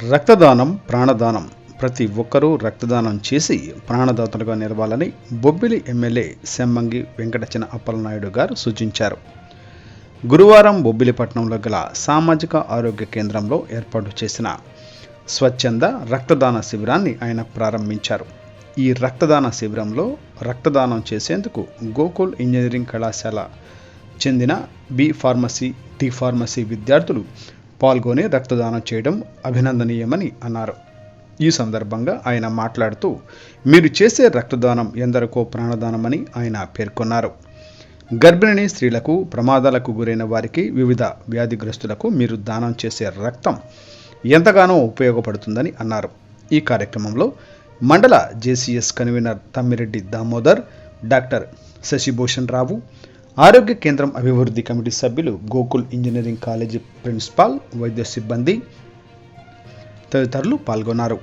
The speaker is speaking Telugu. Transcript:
రక్తదానం ప్రాణదానం. ప్రతి ఒక్కరూ రక్తదానం చేసి ప్రాణదాతలుగా నిలవాలని బొబ్బిలి ఎమ్మెల్యే సెమ్మంగి వెంకటచిన అప్పలనాయుడు గారు సూచించారు. గురువారం బొబ్బిలిపట్నంలో గల సామాజిక ఆరోగ్య కేంద్రంలో ఏర్పాటు చేసిన స్వచ్ఛంద రక్తదాన శిబిరాన్ని ఆయన ప్రారంభించారు. ఈ రక్తదాన శిబిరంలో రక్తదానం చేసేందుకు గోకుల్ ఇంజనీరింగ్ కళాశాల చెందిన బి ఫార్మసీ, డి ఫార్మసీ విద్యార్థులు పాల్గొని రక్తదానం చేయడం అభినందనీయమని అన్నారు. ఈ సందర్భంగా ఆయన మాట్లాడుతూ, మీరు చేసే రక్తదానం ఎందరికో ప్రాణదానమని ఆయన పేర్కొన్నారు. గర్భిణీ స్త్రీలకు, ప్రమాదాలకు గురైన వారికి, వివిధ వ్యాధిగ్రస్తులకు మీరు దానం చేసే రక్తం ఎంతగానో ఉపయోగపడుతుందని అన్నారు. ఈ కార్యక్రమంలో మండల JCS convener Tammireddy Damodar, doctor Shashibhushan Rao, ఆరోగ్య కేంద్రం అభివృద్ధి కమిటీ సభ్యులు, గోకుల్ ఇంజనీరింగ్ కాలేజీ ప్రిన్సిపాల్, వైద్య సిబ్బంది తదితరులు పాల్గొన్నారు.